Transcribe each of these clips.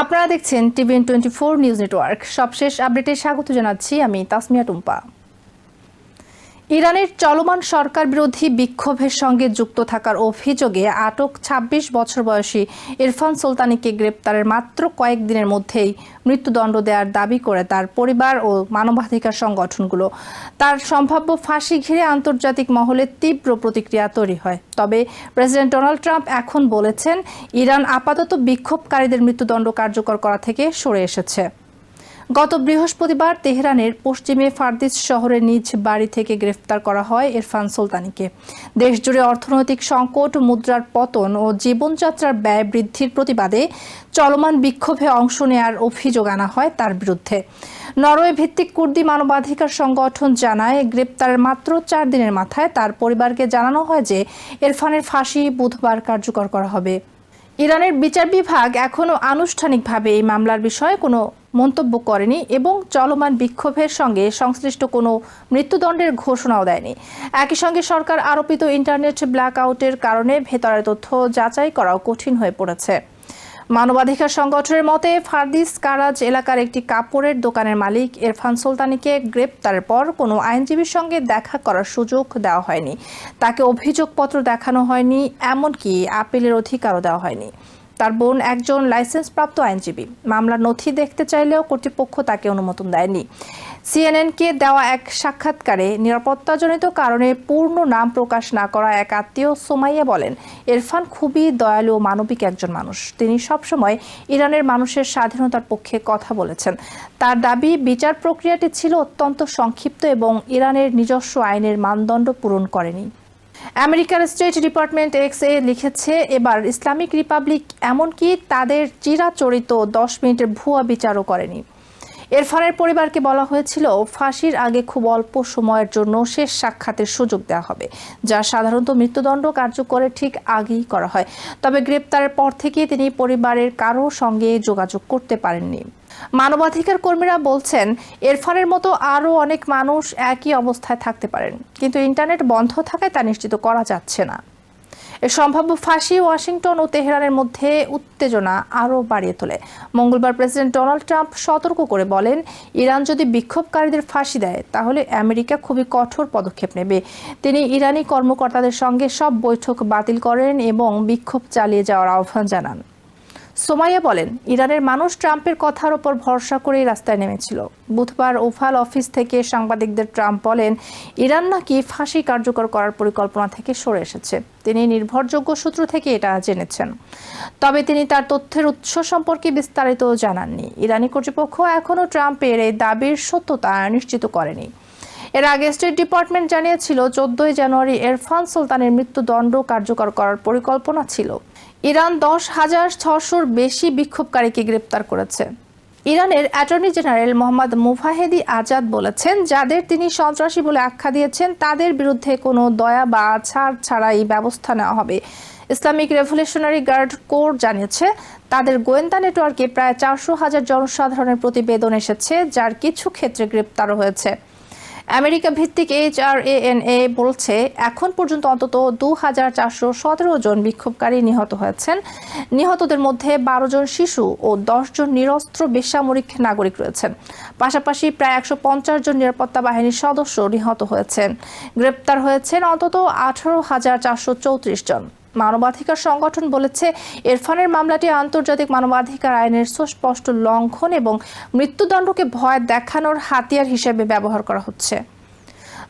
আপনারা দেখছেন TVN24 news network. সবশেষ আপডেটে স্বাগত জানাচ্ছি আমি তাসমিয়া টুম্পা। ইরানের চলমান সরকার বিরোধী বিক্ষোভের সঙ্গে যুক্ত থাকার অভিযোগে আটক ২৬ বছর বয়সী ইরফান সুলতানিকে গ্রেপ্তারের মাত্র কয়েকদিনের মধ্যেই মৃত্যুদণ্ড দেওয়ার দাবি করে তার পরিবার ও মানবাধিকার সংগঠনগুলো। তার সম্ভাব্য ফাঁসি ঘিরে আন্তর্জাতিক মহলে তীব্র প্রতিক্রিয়া তৈরি হয়। তবে প্রেসিডেন্ট ডোনাল্ড ট্রাম্প এখন বলেছেন, ইরান আপাতত বিক্ষোভকারীদের মৃত্যুদণ্ড কার্যকর করা থেকে সরে এসেছে। গত বৃহস্পতিবার তেহরানের পশ্চিমে ফারদিস শহরের নিজ বাড়ি থেকে গ্রেফতার করা হয় ইরফান সুলতানিকে। দেশজুড়ে অর্থনৈতিক সংকট, মুদ্রার পতন ও জীবনযাত্রার ব্যয় বৃদ্ধির প্রতিবাদে চলমান বিক্ষোভে অংশ নেওয়ার অভিযোগ আনা হয় তার বিরুদ্ধে। নরওয়ে ভিত্তিক কুর্দি মানবাধিকার সংগঠন জানায়, গ্রেপ্তারের মাত্র ৪ দিনের মাথায় তার পরিবারকে জানানো হয় যে ইরফানের ফাঁসি বুধবার কার্যকর করা হবে। ইরানের বিচার বিভাগ এখনও আনুষ্ঠানিকভাবে এই মামলার বিষয়ে কোনো মন্তব্য করেনি এবং চলমান বিক্ষোভের সঙ্গে সংশ্লিষ্ট কোনো মৃত্যুদণ্ডের ঘোষণাও দেয়নি। একই সঙ্গে সরকার আরোপিত ইন্টারনেট ব্ল্যাকআউটের কারণে ভেতরের তথ্য যাচাই করাও কঠিন হয়ে পড়েছে। মানবাধিকার সংগঠনের মতে, ফারদিস কারাজ এলাকার একটি কাপড়ের দোকানের মালিক ইরফান সুলতানিকে গ্রেপ্তারের পর কোনো আইনজীবীর সঙ্গে দেখা করার সুযোগ দেওয়া হয়নি। তাকে অভিযোগপত্র দেখানো হয়নি, এমনকি আপিলের অধিকারও দেওয়া হয়নি। তার বোন একজন লাইসেন্সপ্রাপ্ত আইনজীবী। মামলার নথি দেখতে চাইলেও কর্তৃপক্ষ তাকে অনুমোদন দেয়নি। সিএনএনকে দেওয়া এক সাক্ষাৎকারে নিরাপত্তাজনিত কারণে পূর্ণ নাম প্রকাশ না করা এক আত্মীয় সোমাইয়া বলেন, ইরফান খুবই দয়ালু ও মানবিক একজন মানুষ। তিনি সবসময় ইরানের মানুষের স্বাধীনতার পক্ষে কথা বলেছেন। তার দাবি, বিচার প্রক্রিয়াটি ছিল অত্যন্ত সংক্ষিপ্ত এবং ইরানের নিজস্ব আইনের মানদণ্ড পূরণ করেনি। আমেরিকার স্টেট ডিপার্টমেন্ট এক্স-এ লিখেছে, এবার ইসলামিক রিপাবলিক এমনকি তাদের চিরাচরিত 10 মিনিটের ভুয়া বিচারও করেনি। ইরফানের পরিবারকে বলা হয়েছিল, ফাঁসির আগে খুব অল্প সময়ের জন্য শেষ সাক্ষাতের সুযোগ দেওয়া হবে, যা সাধারণত মৃত্যুদণ্ড কার্যকরের ঠিক আগেই করা হয়। তবে গ্রেপ্তারের পর থেকে তিনি পরিবারের কারো সঙ্গে যোগাযোগ করতে পারেননি। মানবাধিকার কর্মীরা বলছেন, ইরফানের মতো আরও অনেক মানুষ একই অবস্থায় থাকতে পারেন, কিন্তু ইন্টারনেট বন্ধ থাকায় তা নিশ্চিত করা যাচ্ছে না। এর সম্ভাব্য ফাঁসি ওয়াশিংটন ও তেহরানের মধ্যে উত্তেজনা আরও বাড়িয়ে তোলে। মঙ্গলবার প্রেসিডেন্ট ডোনাল্ড ট্রাম্প সতর্ক করে বলেন, ইরান যদি বিক্ষোভকারীদের ফাঁসি দেয় তাহলে আমেরিকা খুবই কঠোর পদক্ষেপ নেবে। তিনি ইরানি কর্মকর্তাদের সঙ্গে সব বৈঠক বাতিল করেন এবং বিক্ষোভ চালিয়ে যাওয়ার আহ্বান জানান। সোমাইয়া বলেন, ইরানের মানুষ ট্রাম্পের কথার উপর ভরসা করেই রাস্তায় নেমেছিল। বুধবার ওভাল অফিস থেকে সাংবাদিকদের ট্রাম্প বলেন, ইরান নাকি ফাঁসি কার্যকর করার পরিকল্পনা থেকে সরে এসেছে। তিনি নির্ভরযোগ্য সূত্র থেকে এটা জেনেছেন। তবে তিনি তার তথ্যের উৎস সম্পর্কে বিস্তারিত জানাননি। ইরানি কর্তৃপক্ষ এখনও ট্রাম্পের এই দাবির সত্যতা নিশ্চিত করেনি। এর আগে স্টেট ডিপার্টমেন্ট জানিয়েছিল, 14 জানুয়ারি ইরফান সুলতানের মৃত্যুদণ্ড কার্যকর করার পরিকল্পনা ছিল। ইরান 10,600-র বেশি বিক্ষোভকারীকে গ্রেপ্তার করেছে। ইরানের অ্যাটর্নি জেনারেল মোহাম্মদ মুফাহেদি আজাদ বলেছেন, যাদের তিনি সন্ত্রাসী বলে আখ্যা দিয়েছেন তাদের বিরুদ্ধে কোনো দয়া বা ছাড় ছাড়াই ব্যবস্থা নেওয়া হবে। ইসলামিক রেভলিউশনারি গার্ড কোর জানিয়েছে, তাদের গোয়েন্দা নেটওয়ার্কে প্রায় 400,000 জনসাধারণের প্রতিবেদন এসেছে, যার কিছু ক্ষেত্রে গ্রেপ্তারও হয়েছে। আমেরিকা ভিত্তিক HRANA বলছে, এখন পর্যন্ত অন্তত 2,417 জন বিক্ষোভকারী নিহত হয়েছেন। নিহতদের মধ্যে 12 জন শিশু ও 10 জন নিরস্ত্র বেসামরিক নাগরিক রয়েছেন। পাশাপাশি প্রায় 150 জন নিরাপত্তা বাহিনীর সদস্য নিহত হয়েছেন। গ্রেপ্তার হয়েছেন অন্তত 18,434 জন। মানবাধিকার সংগঠন বলেছে, ইরফানের মামলাটি আন্তর্জাতিক মানবাধিকার আইনের সুস্পষ্ট লঙ্ঘন এবং মৃত্যুদণ্ডকে ভয় দেখানোর হাতিয়ার হিসেবে ব্যবহার করা হচ্ছে।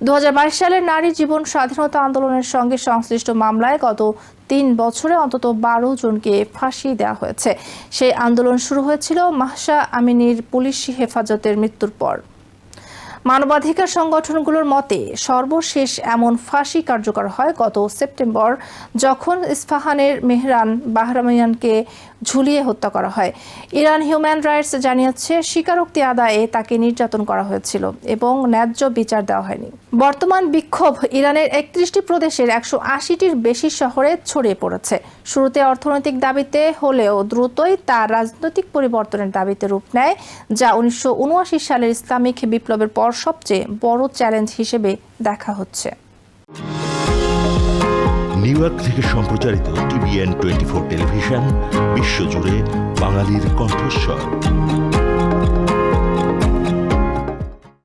2022 সালের নারী জীবন স্বাধীনতা আন্দোলনের সঙ্গে সংশ্লিষ্ট মামলায় গত 3 বছরে অন্তত 12 জনকে ফাঁসি দেওয়া হয়েছে। সেই আন্দোলন শুরু হয়েছিল মাহসা আমিনীর পুলিশি হেফাজতের মৃত্যুর পর। মানবাধিকার সংগঠনগুলোর মতে, সর্বশেষ এমন ফাঁসি কার্যকর হয় গত সেপ্টেম্বর, যখন ইস্পাহানের মেহরান বাহরামিয়ানকে ঝুলিয়ে হত্যা করা হয়। ইরান হিউম্যান রাইটস জানিয়েছে, স্বীকারোক্তি আদায়ে তাকে নির্যাতন করা হয়েছিল এবং ন্যায্য বিচার দেওয়া হয়নি। বর্তমান বিক্ষোভ ইরানের 31টি প্রদেশের 180টির বেশি শহরে ছড়িয়ে পড়েছে। শুরুতে অর্থনৈতিক দাবিতে হলেও দ্রুতই তা রাজনৈতিক পরিবর্তনের দাবিতে রূপ নেয়, যা 1979 সালের ইসলামিক বিপ্লবের পর সবচেয়ে বড় চ্যালেঞ্জ হিসেবে দেখা হচ্ছে। নিউ ইয়র্ক থেকে সম্প্রচারিত TVN 24 টেলিভিশন বিশ্বজুড়ে বাঙালির কণ্ঠস্বর।